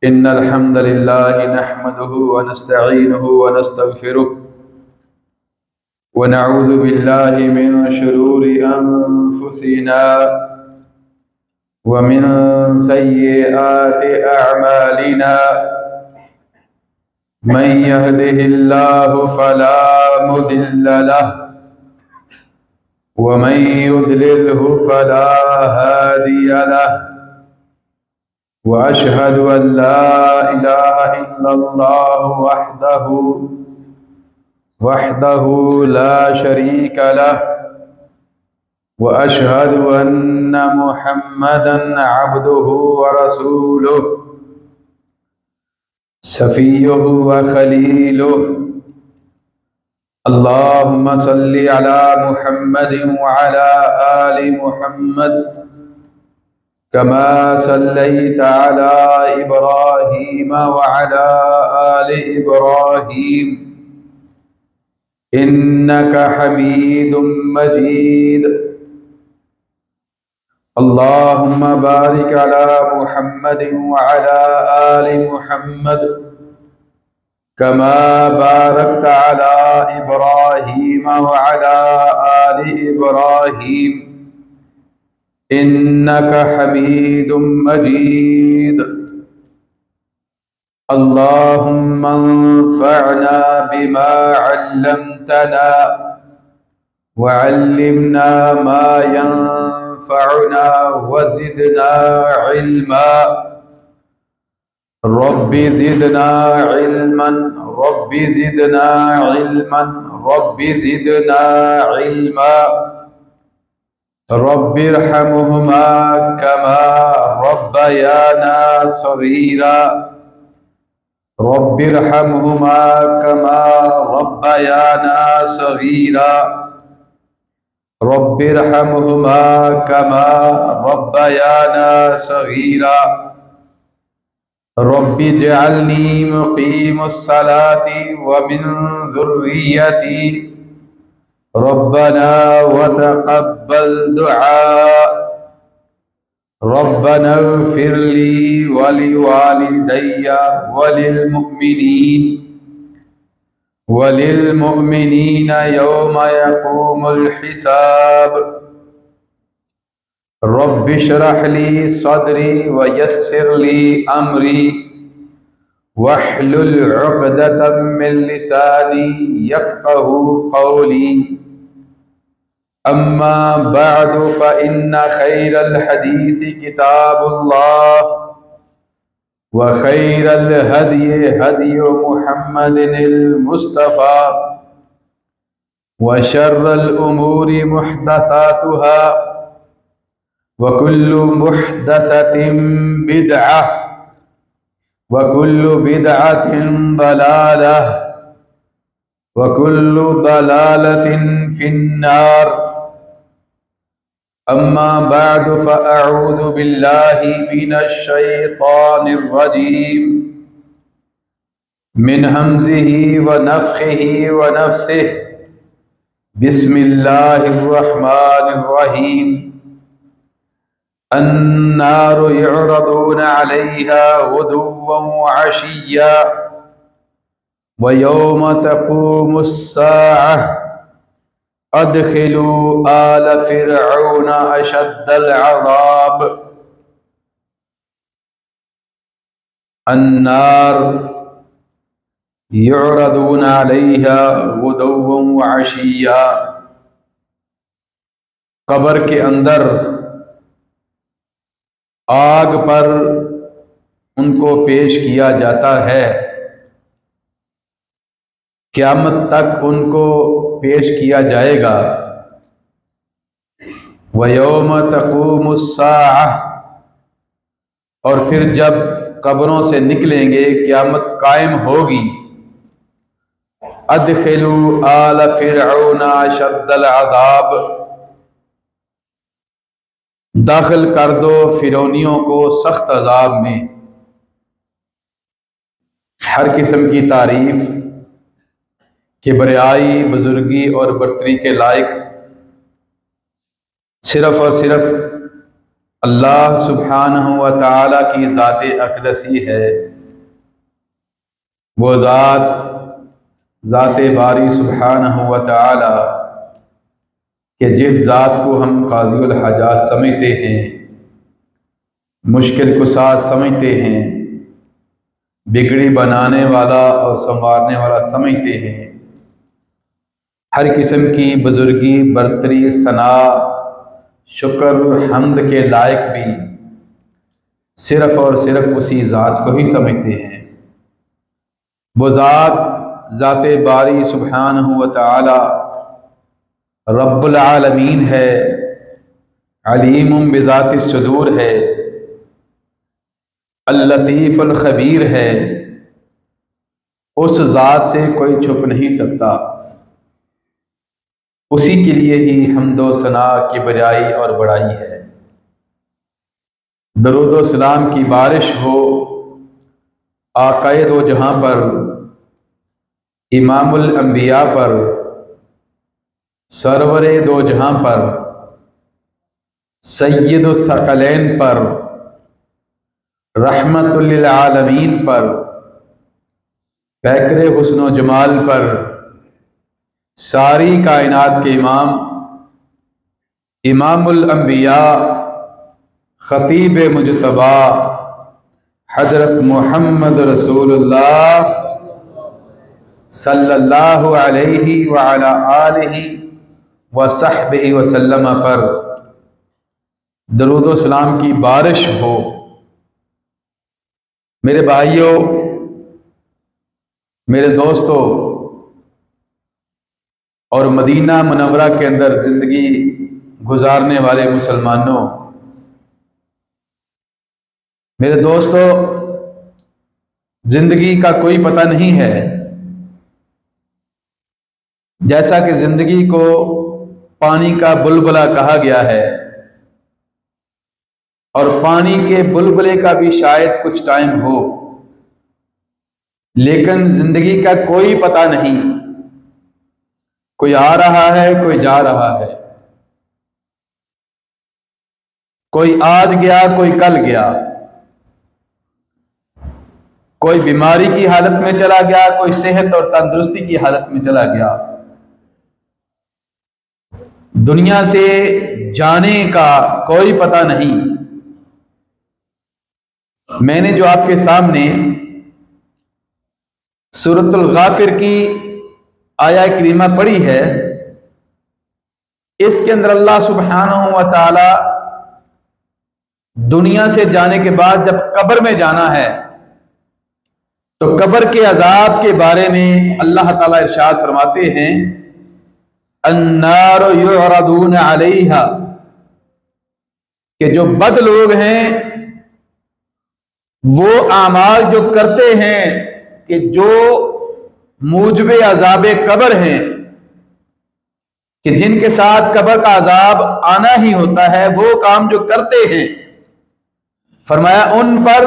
इन्नल हम्दलिल्लाहि नहमदुहु व नस्तईनुहु व नस्तगफिरुह व नऊज़ु बिल्लाहि मिन शुरूरि अनफुसिना व मिन सय्यिआति अअमालिना मन यहदिहिल्लाहु फला मुदिल्ल लहु व मन युद्लिल्हु फला हादिय लहु व अशहदु अन ला इलाहा इल्लल्लाहु वहदहु ला शरीक लहु व अशहदु अन्न मुहम्मदन अब्दुहु व रसूलुहु सफ़ियुहु व खलीलुहु। अल्लाहुम्मा सल्लि अला मुहम्मदिन व अला आलि मुहम्मद कमा सल्लैत अला इब्राहीम व अला आलि इब्राहीम इन्नका हमीदुम मजीद। अल्लाहुम्मा बारिक अला मुहम्मदिन व अला आलि मुहम्मद कमा बारकत अला इब्राहीम व अला आलि इब्राहीम इन्नका हमीदुम मजीद। अल्लाहुम्मा अंफ़अना बिमा अल्लमतना व अल्लिमना मा यंफ़अुना व ज़िदना इल्मा। Rabbi ज़िदना इल्मन rabbi ज़िदना इल्मन rabbi ज़िदना इल्मा। रब्बिरहमुहुमा कमा रब्बयाना सगीरा रब्बिरहमुहुमा कमा रब्बयाना सगीरा रब्बिरहमुहुमा कमा रब्बयाना सगीरा। रब्बि जअलनी मुक़ीमुस्सलाति व मिन ज़ुर्रिय्यती रब्बना व तक़ब्बल दुआ। रब्बना इग़फ़िरली व लिवालिदैया व लिलमुअ्मिनीना यौमा यक़ूमुल हिसाब। रब्बि इश्रह ली सदरी व यस्सिर ली अमरी वहलुल उक़दतम मिन लिसानी यफ़क़हू क़ौली। अम्मा बअदु फ़इन्न खैरल हदीसी किताबुल्लाह व खैरल हदयि हदयु मुहम्मदिनिल मुस्तफ़ा व शर्रल उमूरि मुहदसातुहा व कुल्लु मुहदसतिन बिदअह व कुल्लु बिदअतिन दलालह व कुल्लु दलालतिन फिन्नार। अम्मा बअदु फ़अऊज़ु बिल्लाहि मिनश शैतानिर रजीम मिन हमज़िही व नफ़्ख़िही व नफ़्सिही। बिस्मिल्लाहिर रहमानिर रहीम। अन्नारु युअरदूना अलैहा गुदुव्वन व अशिय्या व यौम तक़ूमुस्साअह अदखिलू आल फ़िरऔन अशद्दल अज़ाब। अन्नार युअरदूना अलैहा गुदुव्वन व अशिय्या। कब्र के अंदर आग पर उनको पेश किया जाता है, क़यामत तक उनको पेश किया जाएगा। व यौम तक़ूमुस्साअह, और फिर जब कब्रों से निकलेंगे क़यामत कायम होगी। अदखिलू आल फ़िरऔन अशद्दल अज़ाब, दाखिल कर दो फिरौनियों को सख्त अजाब में। हर किस्म की तारीफ किबरियाई, बुजुर्गी और बरतरी के लायक सिर्फ और सिर्फ अल्लाह सुब्हानहु व तआला की ज़ात अक़दसी है। वो ज़ात बारी सुब्हानहु व तआला कि जिस ज़ात को हम क़ाज़ियुल हाजात समझते हैं, मुश्किल कुशा समझते हैं, बिगड़ी बनाने वाला और संवारने वाला समझते हैं, हर किस्म की बुजुर्गी, बरतरी, सना, शुक्र, हम्द के लायक भी सिर्फ़ और सिर्फ उसी ज़ात को ही समझते हैं। वो ज़ात बारी सुब्हानहु व तआला रब्बुल आलमीन है, अलीमुम बिज़ाति सुदूर है, अल-लतीफ़ुल ख़बीर है। उस ज़ात से कोई छुप नहीं सकता। उसी के लिए ही हम्दो सना की बजाई और बड़ाई है। दरूद व सलाम की बारिश हो आक़ाए दो जहां पर, इमामुल अंबिया पर, सरवरे दो जहां पर, सय्यदुस सकलैन पर, रहमतुल लिल आलमीन पर, पैकरे हुस्न व जमाल पर, सारी कायनात के इमाम, इमामुल अंबिया, खतीब मुजतबा, हजरत मोहम्मद रसूलुल्लाह सल्लल्लाहु अलैहि व अला आलिहि व सहबिहि व सल्लम पर दरूद व सलाम की बारिश हो। मेरे भाइयों, मेरे दोस्तों और मदीना मुनव्वरा के अंदर जिंदगी गुजारने वाले मुसलमानों, मेरे दोस्तों, जिंदगी का कोई पता नहीं है। जैसा कि जिंदगी को पानी का बुलबुला कहा गया है और पानी के बुलबुले का भी शायद कुछ टाइम हो, लेकिन जिंदगी का कोई पता नहीं। कोई आ रहा है, कोई जा रहा है, कोई आज गया, कोई कल गया, कोई बीमारी की हालत में चला गया, कोई सेहत और तंदुरुस्ती की हालत में चला गया। दुनिया से जाने का कोई पता नहीं। मैंने जो आपके सामने सूरतुल गाफिर की आया करीमा पढ़ी है, इसके अंदर अल्लाह सुब्हानहु व तआला दुनिया से जाने के बाद जब कब्र में जाना है तो कब्र के अजाब के बारे में अल्लाह ताला इरशाद फरमाते हैं, अन्नारु युरदून अलैहा, कि जो बद लोग हैं वो आमाल जो करते हैं, कि जो मूजबे अजाब कब्र हैं, कि जिनके साथ कब्र का अजाब आना ही होता है, वो काम जो करते हैं, फरमाया उन पर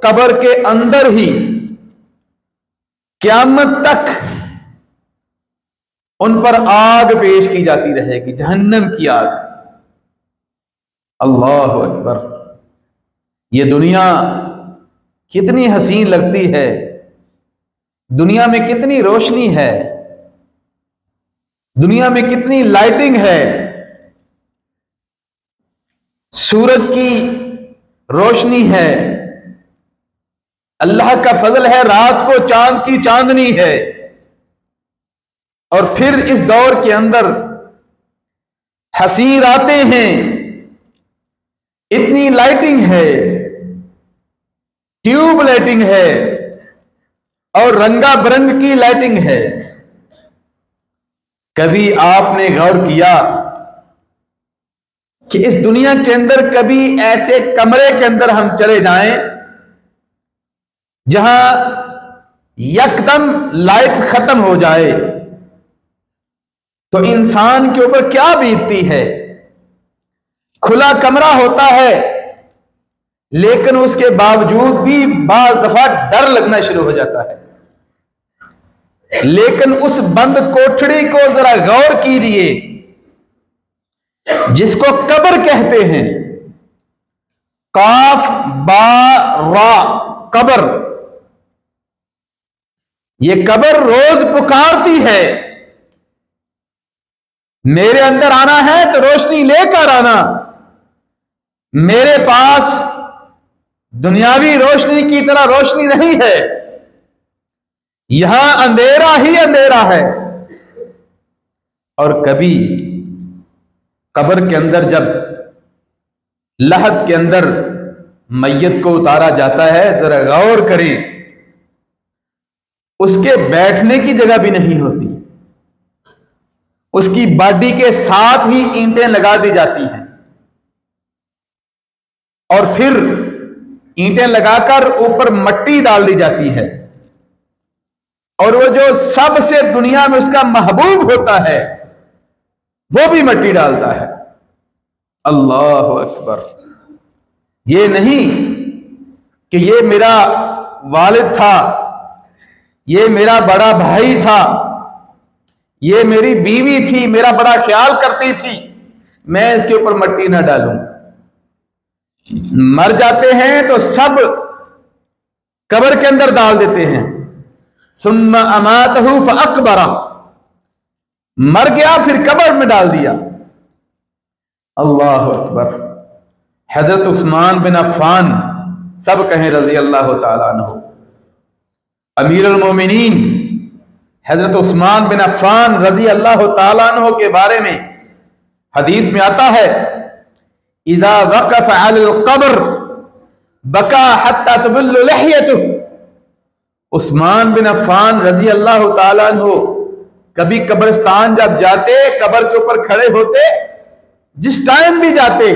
कब्र के अंदर ही क़यामत तक उन पर आग पेश की जाती रहेगी, जहन्नम की आग। अल्लाहु अकबर। ये दुनिया कितनी हसीन लगती है, दुनिया में कितनी रोशनी है, दुनिया में कितनी लाइटिंग है। सूरज की रोशनी है, अल्लाह का फजल है, रात को चांद की चांदनी है। और फिर इस दौर के अंदर हसीन रातें हैं, इतनी लाइटिंग है, ट्यूब लाइटिंग है और रंगा बिरंग की लाइटिंग है। कभी आपने गौर किया कि इस दुनिया के अंदर कभी ऐसे कमरे के अंदर हम चले जाएं जहां यकदम लाइट खत्म हो जाए तो इंसान के ऊपर क्या बीतती है। खुला कमरा होता है लेकिन उसके बावजूद भी बाज़ दफा डर लगना शुरू हो जाता है। लेकिन उस बंद कोठड़ी को जरा गौर कीजिए जिसको कब्र कहते हैं। काफ बा रा, कब्र। ये कब्र रोज पुकारती है, मेरे अंदर आना है तो रोशनी लेकर आना। मेरे पास दुनियावी रोशनी की तरह रोशनी नहीं है, यहां अंधेरा ही अंधेरा है। और कभी कब्र के अंदर जब लहद के अंदर मैयत को उतारा जाता है, जरा गौर करें, उसके बैठने की जगह भी नहीं होती, उसकी बॉडी के साथ ही ईंटें लगा दी जाती हैं और फिर ईंटें लगाकर ऊपर मट्टी डाल दी जाती है, और वो जो सबसे दुनिया में उसका महबूब होता है वो भी मट्टी डालता है। अल्लाह अकबर। ये नहीं कि ये मेरा वालिद था, ये मेरा बड़ा भाई था, ये मेरी बीवी थी, मेरा बड़ा ख्याल करती थी, मैं इसके ऊपर मट्टी ना डालूं। मर जाते हैं तो सब कब्र के अंदर डाल देते हैं। सुम्मा अमातहु फअकबरा, मर गया फिर कब्र में डाल दिया। अल्लाह अकबर। हजरत उस्मान बिन अफ़्फ़ान, सब कहें रजी अल्लाह ताला अन्हु, अमीरुल मोमिनीन हजरत उस्मान बिन अफ़्फ़ान रजी अल्लाह ताला अन्हु के बारे में हदीस में आता है, इज़ा वक़फ़ अलल क़ब्र बका हत्ता तुबल्लु लहियतुहु। उस्मान बिन अफ़्फ़ान रजी अल्लाह ताला अन्हु कभी कब्रिस्तान जब जाते, कब्र के ऊपर खड़े होते, जिस टाइम भी जाते,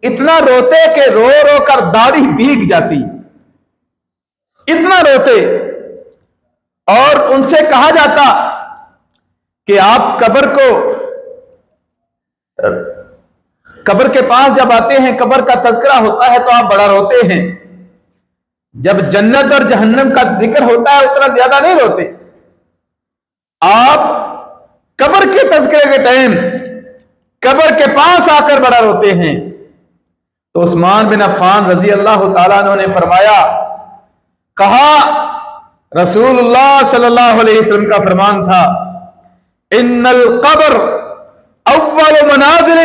इतना रोते कि रो रो कर दाढ़ी भीग जाती, इतना रोते। और उनसे कहा जाता कि आप कब्र के पास जब आते हैं, कब्र का तज़किरा होता है तो आप बड़ा रोते हैं, जब जन्नत और जहन्नम का जिक्र होता है उतना ज्यादा नहीं रोते। आप कब्र के तज़किरे के टाइम कब्र के पास आकर बड़ा रोते हैं। तो उस्मान बिन अफ़्फ़ान रजी अल्लाह ताला अन्हु ने फरमाया, कहा रसूलुल्लाह सल्लल्लाहु अलैहि वसल्लम का फरमान था, इन्नल क़ब्र अव्वल मनाज़िल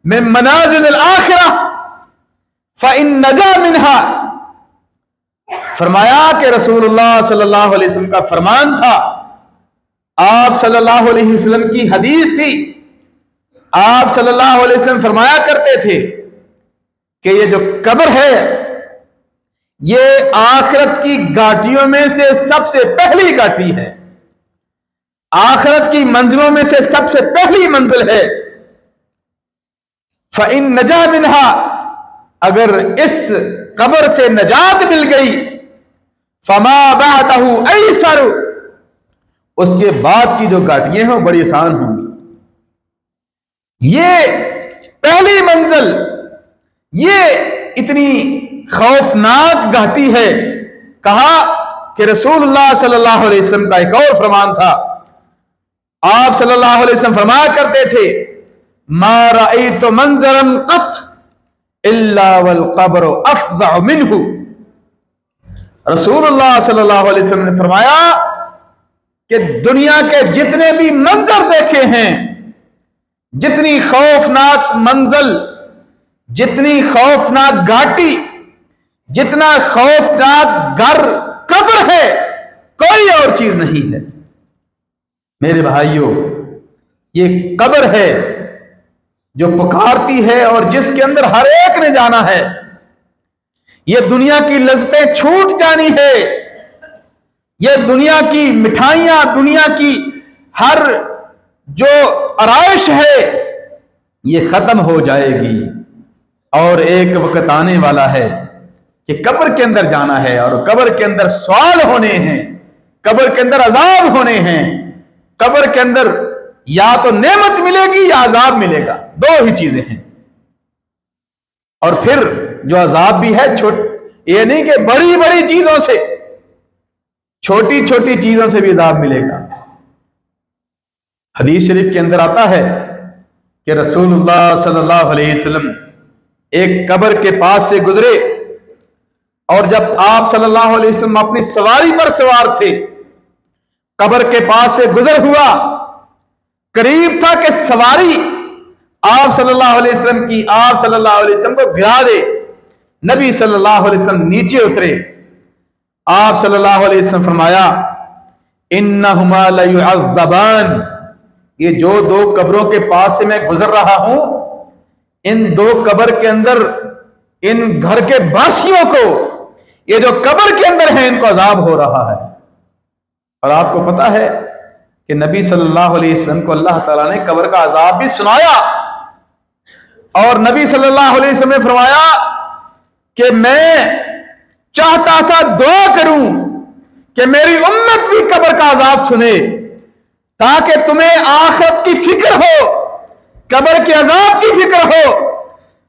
मिन मनाज़िल आखिरह फ़इन नजा मिनहा। फरमाया कि रसूलुल्लाह सल्लल्लाहु अलैहि वसल्लम का फरमान था, आप सल्लल्लाहु अलैहि वसल्लम की हदीस थी, आप सल्लल्लाहु अलैहि वसल्लम फरमाया करते थे कि ये जो कब्र है ये आखिरत की घाटियों में से सबसे पहली घाटी है, आखिरत की मंजिलों में से सबसे पहली मंजिल है। फ़इन नजा मिनहा, अगर इस कब्र से नजात मिल गई, फमा बअदहु ऐसर, उसके बाद की जो घाटियां हैं बड़ी आसान होंगी। ये पहली मंजिल, ये इतनी खौफनाक घाटी है। कहा कि रसूलुल्लाह सल्लल्लाहु अलैहि वसल्लम का एक और फरमान था, आप सल्लल्लाहु अलैहि वसल्लम फरमाया करते थे, मा रअयतु मंजरन क़त इल्ला वल क़ब्र अफ़ज़अ मिन्हु। रसूलुल्लाह सल्लल्लाहु अलैहि वसल्लम ने फरमाया कि दुनिया के जितने भी मंजर देखे हैं, जितनी खौफनाक मंजिल, जितनी खौफनाक घाटी, जितना खौफनाक घर कब्र है, कोई और चीज नहीं है। मेरे भाइयों, ये कब्र है जो पुकारती है और जिसके अंदर हर एक ने जाना है। ये दुनिया की लज्जतें छूट जानी है, ये दुनिया की मिठाइयां, दुनिया की हर जो आराइश है ये खत्म हो जाएगी। और एक वक्त आने वाला है कि कब्र के अंदर जाना है और कब्र के अंदर सवाल होने हैं, कब्र के अंदर अजाब होने हैं। कब्र के अंदर या तो नेमत मिलेगी या अजाब मिलेगा, दो ही चीजें हैं। और फिर जो अजाब भी है ये नहीं कि बड़ी बड़ी चीजों से, छोटी छोटी चीजों से भी अजाब मिलेगा। हदीस शरीफ के अंदर आता है कि रसूलुल्लाह सल्लल्लाहु अलैहि वसल्लम एक कब्र के पास से गुजरे और जब आप सल्लल्लाहु अलैहि वसल्लम अपनी सवारी पर सवार थे, कब्र के पास से गुजर हुआ, करीब था कि सवारी आप सल्लल्लाहु अलैहि वसल्लम की आप सल्लल्लाहु अलैहि वसल्लम को गिरा दे। नबी सल्लल्लाहु अलैहि वसल्लम नीचे उतरे। आप सल्लल्लाहु अलैहि वसल्लम फरमाया, इन्नहुमा लयुअज़्ज़बान, ये जो दो कब्रों के पास से मैं गुजर रहा हूं, इन दो कब्र के अंदर इन घर के वासियों को, ये जो कब्र के अंदर है, इनको अजाब हो रहा है। और आपको पता है कि नबी सल्लल्लाहु अलैहि वसल्लम को अल्लाह ताला ने कब्र का अजाब भी सुनाया, और नबी सल्लल्लाहु अलैहि वसल्लम ने फरमाया कि मैं चाहता था, दुआ करूं कि मेरी उम्मत भी कब्र का अजाब सुने, ताकि तुम्हें आखिरत की फिक्र हो, कब्र के अजाब की फिक्र हो।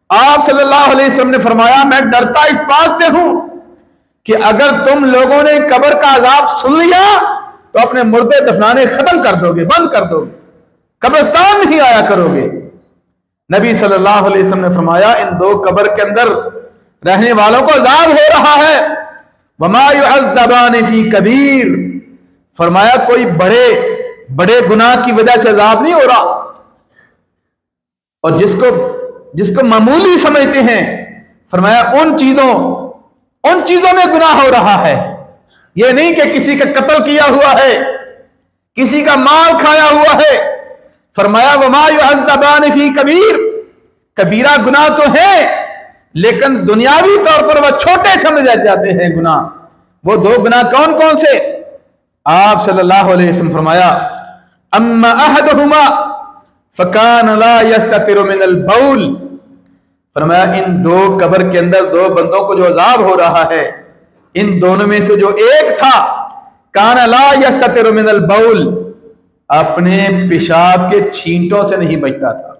आप सल्लल्लाहु अलैहि वसल्लम ने फरमाया, मैं डरता इस बात से हूं कि अगर तुम लोगों ने कब्र का अजाब सुन लिया तो अपने मुर्दे दफनाने खत्म कर दोगे, बंद कर दोगे, कब्रिस्तान नहीं आया करोगे। नबी सल्लल्लाहु अलैहि वसल्लम ने फरमाया, इन दो कब्र के अंदर रहने वालों को अजाब हो रहा है। वमा युअज़्ज़बान फी कबीर, फरमाया कोई बड़े बड़े गुनाह की वजह से अजाब नहीं हो रहा। और जिसको मामूली समझते हैं, फरमाया उन चीजों में गुनाह हो रहा है। यह नहीं कि किसी का कत्ल किया हुआ है, किसी का माल खाया हुआ है। फरमाया वमा युअज़्ज़बान फी कबीर, कबीरा गुनाह तो है, लेकिन दुनियावी तौर पर वह छोटे समझे जाते हैं गुनाह। वो दो गुनाह कौन कौन से? आप सल्लल्लाहु अलैहि वसल्लम फरमाया, अम्मा अहदुहुमा फकान ला यस्ततिरु मिनल बौल, फरमाया इन दो कब्र के अंदर दो बंदों को जो अजाब हो रहा है, इन दोनों में से जो एक था, कान ला यस्ततिरु मिनल बौल, अपने पेशाब के छींटों से नहीं बचता था।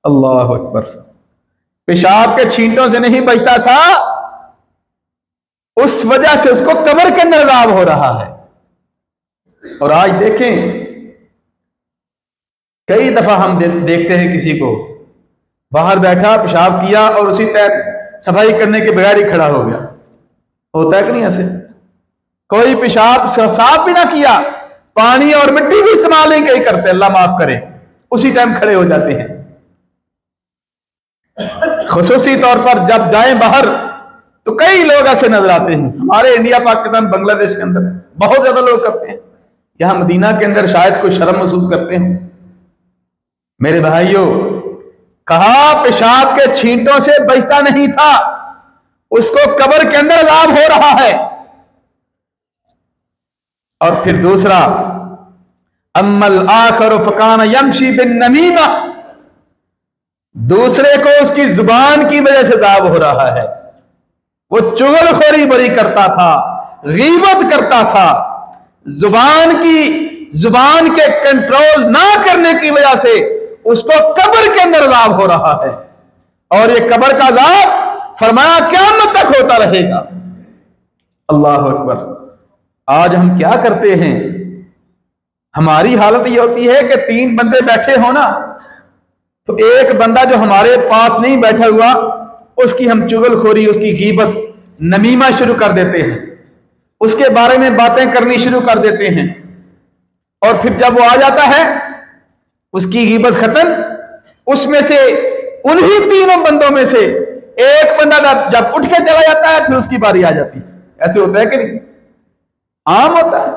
अल्लाह अकबर, पेशाब के छींटों से नहीं बचता था, उस वजह से उसको कब्र के अंदर अजाब हो रहा है। और आज देखें, कई दफा हम देखते हैं किसी को बाहर बैठा, पेशाब किया और उसी टाइम सफाई करने के बगैर ही खड़ा हो गया। होता है कि नहीं ऐसे? कोई पेशाब साफ भी ना किया, पानी और मिट्टी भी इस्तेमाल नहीं कहीं करते, अल्लाह माफ करे, उसी टाइम खड़े हो जाते हैं। खुसूसी तौर पर जब जाएं बाहर तो कई लोग ऐसे नजर आते हैं। हमारे इंडिया, पाकिस्तान, बांग्लादेश के अंदर बहुत ज्यादा लोग करते हैं। यहां मदीना के अंदर शायद कोई शर्म महसूस करते हैं। मेरे भाइयों, कहा पेशाब के छींटों से बचता नहीं था, उसको कब्र के अंदर अजाब हो रहा है। और फिर दूसरा, अम्मल आखिर फकान यमशी बिन नमीमा, दूसरे को उसकी जुबान की वजह से अजाब हो रहा है। वो चुगलखोरी बड़ी करता था, गीबत करता था, जुबान के कंट्रोल ना करने की वजह से उसको कब्र के अंदर अजाब हो रहा है। और ये कब्र का अजाब फरमाया क़यामत तक होता रहेगा। अल्लाह अकबर। आज हम क्या करते हैं, हमारी हालत ये होती है कि तीन बंदे बैठे हो ना, तो एक बंदा जो हमारे पास नहीं बैठा हुआ, उसकी हम चुगलखोरी, उसकी गीबत, नमीमा शुरू कर देते हैं, उसके बारे में बातें करनी शुरू कर देते हैं। और फिर जब वो आ जाता है, उसकी गीबत खत्म, उसमें से उन्हीं तीनों बंदों में से एक बंदा जब उठ के चला जाता है, फिर उसकी बारी आ जाती है। ऐसे होता है कि नहीं? आम होता है।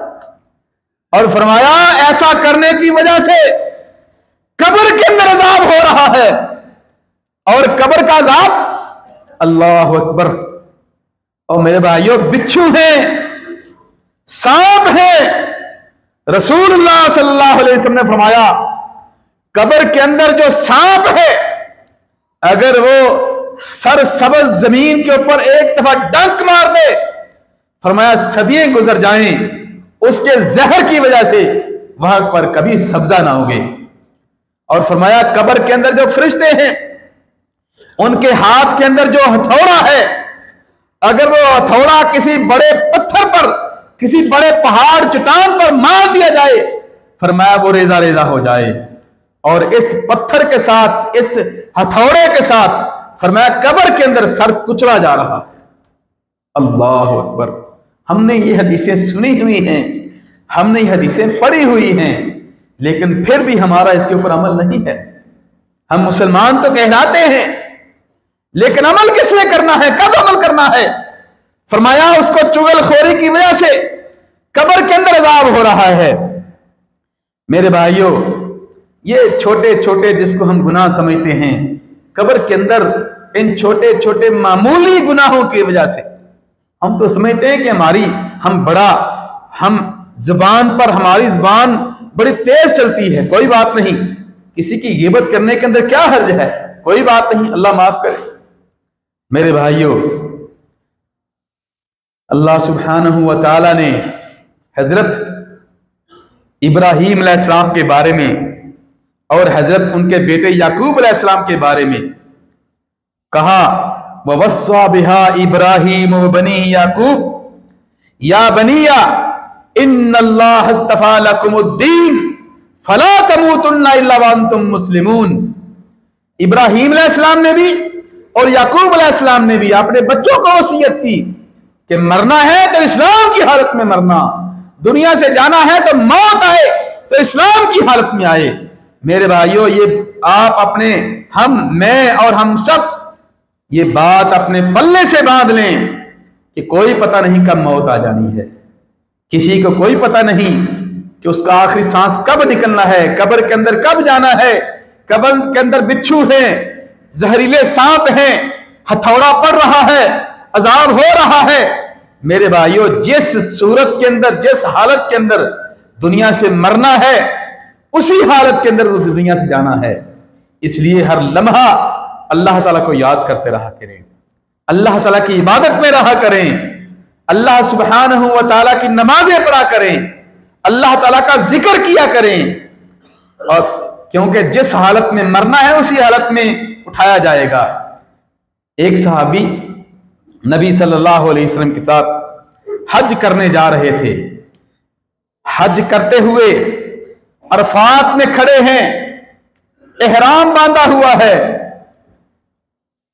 और फरमाया ऐसा करने की वजह से कब्र के अंदर अजाब हो रहा है। और कब्र का अजाब, अल्लाह अकबर। और मेरे भाइयों, बिच्छू है, सांप है। रसूलुल्लाह सल्लल्लाहु अलैहि वसल्लम ने फरमाया, कब्र के अंदर जो सांप है, अगर वो सरसब्ज जमीन के ऊपर एक दफा डंक मार दे, फरमाया सदियां गुजर जाएं, उसके जहर की वजह से वहां पर कभी सब्जा ना होगे। और फरमाया कब्र के अंदर जो फरिश्ते हैं, उनके हाथ के अंदर जो हथौड़ा है, अगर वो हथौड़ा किसी बड़े पत्थर पर, किसी बड़े पहाड़ चट्टान पर मार दिया जाए, फरमाया वो रेजा रेजा हो जाए। और इस पत्थर के साथ, इस हथौड़े के साथ फरमाया कब्र के अंदर सर कुचला जा रहा है। अल्लाह अकबर। हमने ये हदीसें सुनी हुई हैं, हमने ये हदीसें पढ़ी हुई हैं, लेकिन फिर भी हमारा इसके ऊपर अमल नहीं है। हम मुसलमान तो कहलाते हैं, लेकिन अमल किसने करना है, कब अमल करना है? फरमाया उसको चुगलखोरी की वजह से कब्र के अंदर अज़ाब हो रहा है। मेरे भाइयों, ये छोटे छोटे जिसको हम गुनाह समझते हैं, कब्र के अंदर इन छोटे छोटे मामूली गुनाहों की वजह से हम तो समझते हैं कि हम जुबान पर हमारी जुबान बड़ी तेज चलती है, कोई बात नहीं, किसी की गिबत करने के अंदर क्या हर्ज है, कोई बात नहीं, अल्लाह माफ करे। मेरे भाइयों, अल्लाह सुब्हानहू व तआला ने हजरत इब्राहीम अलैहिस्सलाम के बारे में और हजरत उनके बेटे याकूब अलैहिस्सलाम के बारे में कहा, ववस्सा बिहा इब्राहीम व बनी याकूब या बनिया इन्नल्लाह अस्तफा लकुमुद्दीन फला तमूतुन्ना इल्ला व अंतुम मुस्लिमून। इब्राहीम अलैहिस्सलाम ने भी और याकूब अलैहिस्सलाम ने भी अपने बच्चों को वसीयत की कि मरना है तो इस्लाम की हालत में मरना, दुनिया से जाना है तो मौत आए तो इस्लाम की हालत में आए। मेरे भाइयों, ये आप अपने, मैं और हम सब ये बात अपने पल्ले से बांध लें कि कोई पता नहीं कब मौत आ जानी है, किसी को कोई पता नहीं कि उसका आखिरी सांस कब निकलना है, कब्र के अंदर कब जाना है। कब्र के अंदर बिच्छू हैं, जहरीले सांप हैं, हथौड़ा पड़ रहा है, अजाब हो रहा है। मेरे भाइयों, जिस सूरत के अंदर, जिस हालत के अंदर दुनिया से मरना है, उसी हालत के अंदर दुनिया से जाना है। इसलिए हर लम्हा अल्लाह ताला को याद करते रहा करें, अल्लाह ताला की इबादत में रहा करें, अल्लाह सुब्हानहू व तआला की नमाजें पढ़ा करें, अल्लाह ताला का जिक्र किया करें। और क्योंकि जिस हालत में मरना है उसी हालत में उठाया जाएगा। एक सहाबी नबी सल्लल्लाहु अलैहि वसल्लम के साथ हज करने जा रहे थे। हज करते हुए अरफात में खड़े हैं, एहराम बांधा हुआ है,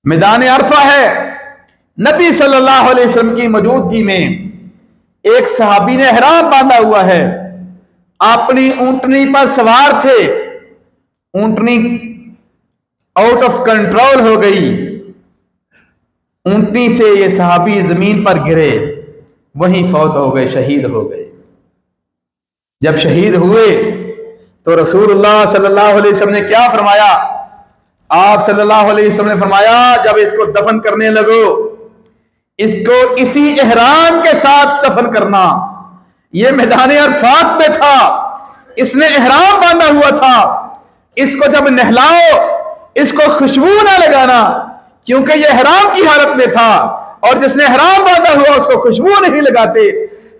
मैदान अरफा है। नबी सल्लल्लाहु अलैहि वसल्लम की मौजूदगी में एक सहाबी ने एहराम बांधा हुआ है, अपनी ऊंटनी पर सवार थे, ऊंटनी आउट ऑफ कंट्रोल हो गई, ऊंटनी से ये सहाबी जमीन पर गिरे, वहीं फौत हो गए, शहीद हो गए। जब शहीद हुए तो रसूलुल्लाह सल्लल्लाहु अलैहि वसल्लम ने क्या फरमाया? आप सल्लल्लाहु अलैहि वसल्लम ने फरमाया, जब इसको दफन करने लगो, इसको इसी एहराम के साथ दफन करना। ये मैदान अरफात में था, इसने एहराम बांधा हुआ था, इसको जब नहलाओ इसको खुशबू ना लगाना, क्योंकि ये एहराम की हालत में था, और जिसने एहराम बांधा हुआ उसको खुशबू नहीं लगाते।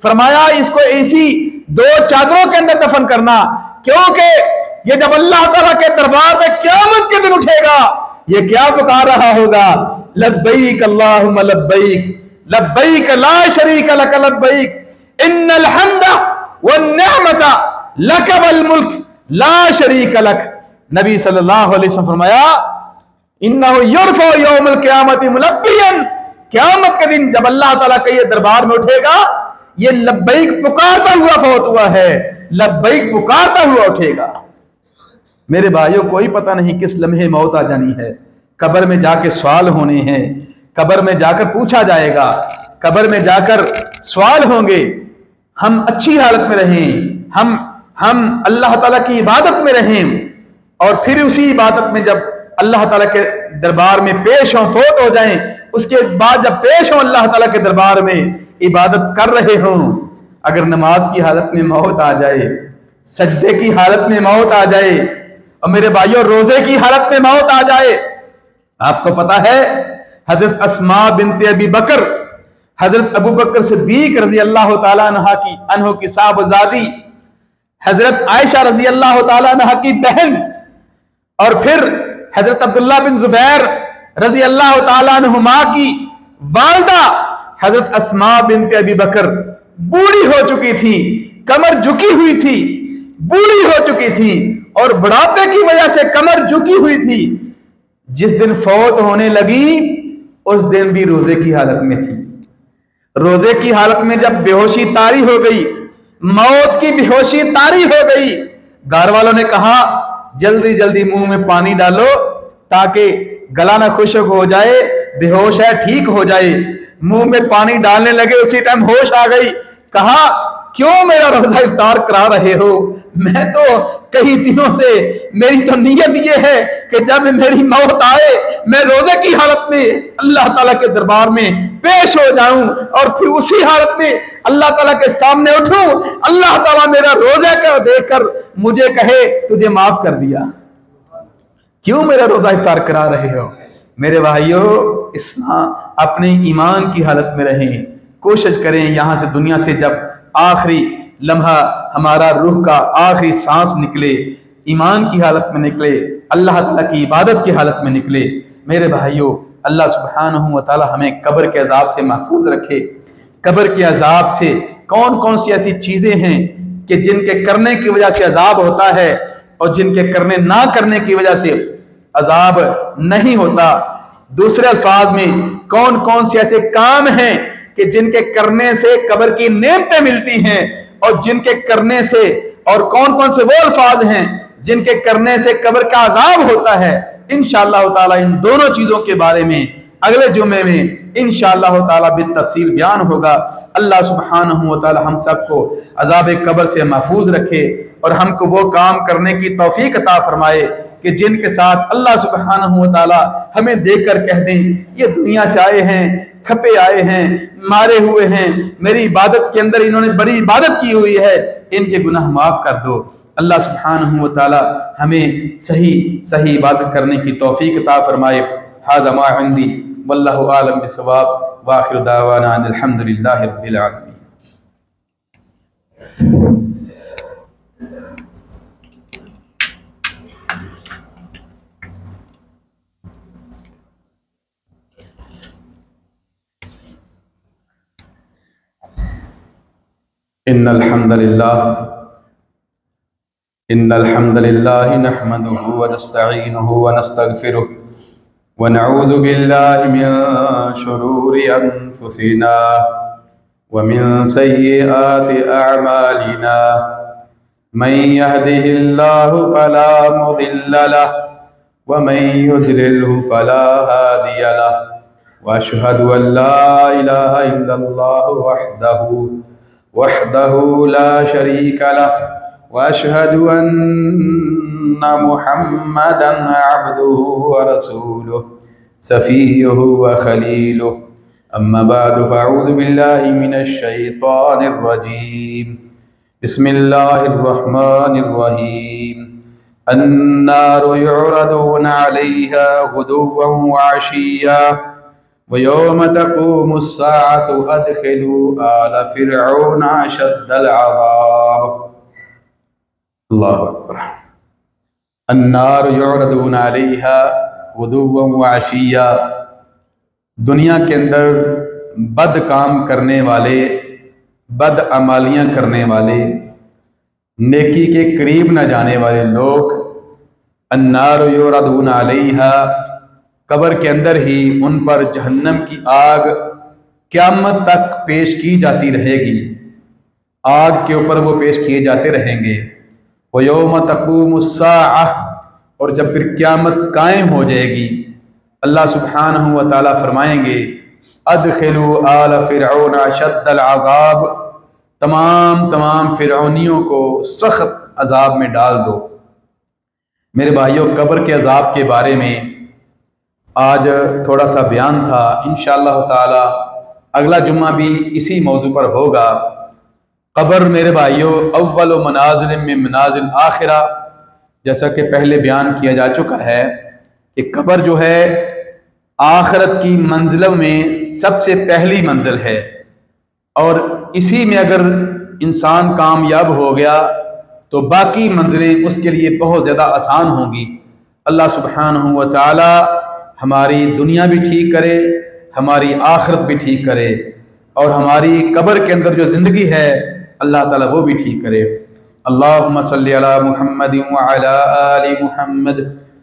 फरमाया इसको ऐसी दो चादरों के अंदर दफन करना, क्योंकि ये जब अल्लाह ताला के दरबार में क़यामत के दिन उठेगा, ये क्या पुकार रहा होगा? लब्बैक अल्लाहुम्मा लब्बैक, लब्बैक ला शरीक लक लब्बैक, इन्नल हम्दा वन निअमता लक वल मुल्क ला शरीक लक। नबी सल्लल्लाहु अलैहि वसल्लम फरमाया, इन्नहु युरफउ यौमल क़यामति मुलब्बियन, क़यामत के दिन जब अल्लाह ताला के ये दरबार में उठेगा, ये लब्बैक पुकारता हुआ फौत हुआ है, लब्बैक पुकारता हुआ उठेगा। मेरे भाइयों, कोई पता नहीं किस लम्हे मौत आ जानी है। कब्र में जाके सवाल होने हैं, कब्र में जाकर पूछा जाएगा, कब्र में जाकर सवाल होंगे। हम अच्छी हालत में रहें, हम अल्लाह ताला की इबादत में रहें, और फिर उसी इबादत में जब अल्लाह ताला के दरबार में पेश हों, फौत हो जाएं, उसके बाद जब पेश हों अल्लाह ताला के दरबार में, इबादत कर रहे हों, अगर नमाज की हालत में मौत आ जाए, सजदे की हालत में मौत आ जाए, और मेरे भाइयों रोजे की हालत में मौत आ जाए। आपको पता है हजरत अस्मा बिनते अबी बकर, हजरत अबू बकर सिद्दीक रजी अल्लाह तआला अन्हो की साहबजादी, हजरत आयशा रजी अल्लाह तआला अन्हा की बहन, और फिर हजरत अब्दुल्लाह बिन जुबैर रजी अल्लाह तआला अन्हुमा की वालदा हजरत अस्मा बिनते अबी बकर बूढ़ी हो चुकी थी, कमर झुकी हुई थी, बूढ़ी हो चुकी थी, और बुढ़ापे की वजह से कमर झुकी हुई थी। जिस दिन फौत होने लगी उस दिन भी रोजे की हालत में थी। रोजे की हालत में जब बेहोशी तारी हो गई, मौत की बेहोशी तारी हो गई, घर वालों ने कहा जल्दी जल्दी मुंह में पानी डालो ताकि गला ना खुश्क हो जाए, बेहोश है ठीक हो जाए। मुंह में पानी डालने लगे, उसी टाइम होश आ गई। कहा क्यों मेरा रोजा इफ्तार करा रहे हो? मैं तो कई दिनों से, मेरी तो नीयत ये है कि जब मेरी मौत आए मैं रोजे की हालत में अल्लाह ताला के दरबार में पेश हो जाऊं और फिर उसी हालत में अल्लाह ताला के सामने उठूं, अल्लाह ताला मेरा रोजा का देखकर मुझे कहे तुझे माफ कर दिया। क्यों मेरा रोजा इफ्तार करा रहे हो? मेरे भाइयों, इस्लाम अपने ईमान की हालत में रहें, कोशिश करें यहां से, दुनिया से जब आखिरी लम्हा हमारा रूह का आखिरी सांस निकले, ईमान की हालत में निकले, अल्लाह ताला की इबादत की हालत में निकले। मेरे भाइयों, अल्लाह सुब्हानहू व तआला हमें कब्र के अजाब से महफूज रखे। कब्र के अजाब से कौन कौन सी ऐसी चीजें हैं कि जिनके करने की वजह से अजाब होता है और जिनके करने ना करने की वजह से अजाब नहीं होता। दूसरे अल्फाज में कौन कौन से ऐसे काम हैं कि जिनके करने से कब्र की नेमतें मिलती हैं और जिनके करने से, और कौन कौन से वो अल्फाज हैं जिनके करने से कब्र का अजाब होता है। इंशाअल्लाह ताला इन दोनों चीजों के बारे में अगले जुमे में इंशाअल्लाह ताला बितफसील बयान होगा। अल्लाह सुब्हानहू व तआला हम सबको अजाब कब्र से महफूज रखे और हमको वो काम करने की तौफीक अता फरमाए कि जिनके साथ अल्लाह सुब्हानहू व तआला हमें देखकर कह दें ये दुनिया से आए हैं, खपे आए हैं, मारे हुए हैं, मेरी इबादत के अंदर इन्होंने बड़ी इबादत की हुई है, इनके गुनाह माफ कर दो। अल्लाह सुब्हानहू व तआला हमें सही सही इबादत करने की तौफीक अता फरमाए। हाज़ा मा इंदी वल्लाहु आलम बिस्सवाब व आखिरु दावाना अनिल हम्दुलिल्लाहि रब्बिल आलमीन। इन्नल हम्दलिल्लाह नहमदुहु व नस्तईनुहु व नस्तगफिरुह व नऊज़ु बिल्लाहि मिन शुरूरि अनफुसिना व मिन सय्यिआति अअमालिना। मन यहदिहिल्लाहु फला मुदिल्ल लहु व मन युद्लिल्हु फला हादिय लहु व अशहदु अन ला इलाहा इल्लल्लाहु वहदहु ला शरीका लहु व अशहदु अन्ना मुहम्मदन अब्दुहु व रसूलुहु सफीयुहु व खलीलुहु। अम्मा बअदु फ़अऊज़ु बिल्लाहि मिनश शैतानिर रजीम। बिस्मिल्लाहिर रहमानिर रहीम। अन्नारु युअरदूना अलैहा गुदुव्वन व अशिय्या व यौम तक़ूमुस्साअतु अदखिलू आला फ़िरऔन अशद्दल अज़ाब। अल्लाहु अकबर। अन्नारु युअरदूना अलैहा गुदुव्वन व अशिय्या। दुनिया के अंदर बद काम करने वाले, बद अमालियाँ करने वाले, नेकी के करीब न जाने वाले लोग, अन्नारु युअरदूना अलैहा, कब्र के अंदर ही उन पर जहन्नम की आग क़यामत तक पेश की जाती रहेगी। आग के ऊपर वो पेश किए जाते रहेंगे। व यौम तक़ूमुस्साअह, और जब फिर क़यामत कायम हो जाएगी, अल्लाह सुब्हानहू व तआला फरमाएंगे अदखिलू आला फ़िरऔन अशद्दल अज़ाब, तमाम फ़िरऔनियों को सख्त अजाब में डाल दो। मेरे भाइयों, कब्र के अजाब के बारे में आज थोड़ा सा बयान था। इंशाअल्लाह ताला अगला जुम्मा भी इसी मौजू पर होगा। कब्र मेरे भाइयों अव्वल मनाज़िल में मनाज़िल आखिरा, जैसा कि पहले बयान किया जा चुका है कि कब्र जो है आखिरत की मंजिलों में सबसे पहली मंजिल है और इसी में अगर इंसान कामयाब हो गया तो बाकी मंजिलें उसके लिए बहुत ज़्यादा आसान होंगी। अल्लाह सुब्हानहू व तआला हमारी दुनिया भी ठीक करे, हमारी आखिरत भी ठीक करे और हमारी कब्र के अंदर जो ज़िंदगी है अल्लाह ताला वो भी ठीक करे। अल्लाहुम्मा सल्ली अला मुहम्मदिन व अला आलि मुहम्मद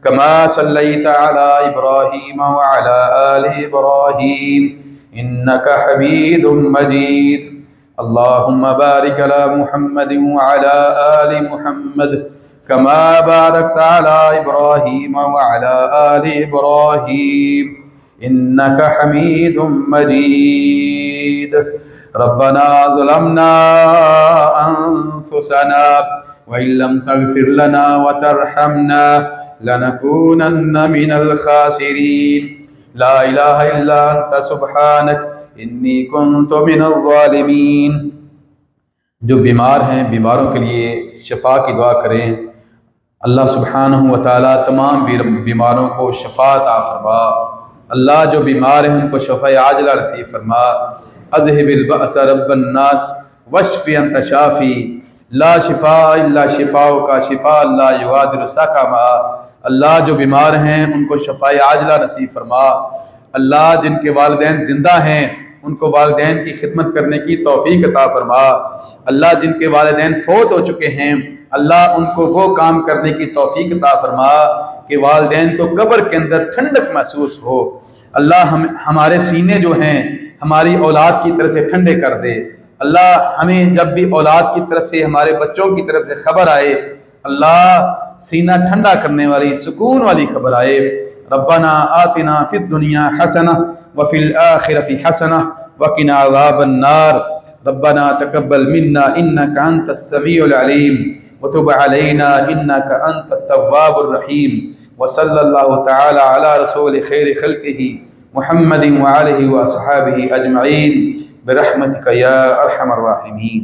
कमा सल्लैता अला इब्राहीम व अला आलि इब्राहीम इन्नका हमीदुम मजीद। अल्लाहुम्मा बारिक अला मुहम्मदिन व अला आलि मुहम्मद कमा बारकता अला इब्राहीम व अला आलि इब्राहीम इन्नका हमीदुम मजीद। रब्बना ज़लमना अनफुसना व इल्लम तग़फिर लना व तरहमना लनकूनन्न मिनल खासिरीन। ला इलाहा इल्ला अंता सुब्हानक इन्नी कुन्तु मिनज़ ज़ालिमीन। जो बीमार हैं, बीमारों के लिए शिफा की दुआ करें। अल्लाह सुब्हानहु व तआला तमाम बीमारों को शफा अता फरमा। अल्लाह जो बीमार हैं उनको शफा आजिला नसीब फरमा। अज़हिबिल बअस रब्बन नास वश्फि अंत शाफी ला शिफा इल्ला शिफाउका शिफा ला युगादिरु सक़मा। अल्लाह जो बीमार हैं उनको शफा आजिला नसीब फरमा। अल्लाह जिनके वालिदैन जिंदा हैं उनको वालिदैन की खिदमत करने की तौफीक अता फरमा। अल्लाह जिनके वालिदैन फौत हो चुके हैं अल्लाह उनको वो काम करने की तौफीक अता फरमा कि वालिदैन को कब्र के अंदर ठंडक महसूस हो। अल्लाह हमारे सीने जो हैं हमारी औलाद की तरफ से ठंडे कर दे। अल्लाह हमें जब भी औलाद की तरफ से, हमारे बच्चों की तरफ से खबर आए, अल्लाह सीना ठंडा करने वाली, सुकून वाली खबर आए। रब्बना आतिना फिद दुनिया हसना व फिल आखिरति हसना व किना अज़ाबन नार। रब्बना तक़ब्बल मिन्ना इन्नका अंतस समीउल अलीम व तुब अलैना इन्नका अंतत तव्वाबुर रहीम। व सल्लल्लाहु तआला अला रसूल खैर खल्क़िही मुहम्मदिन व आलिहि व अस्हाबिही अजमईन बिरहमतिका या अरहमर राहिमीन।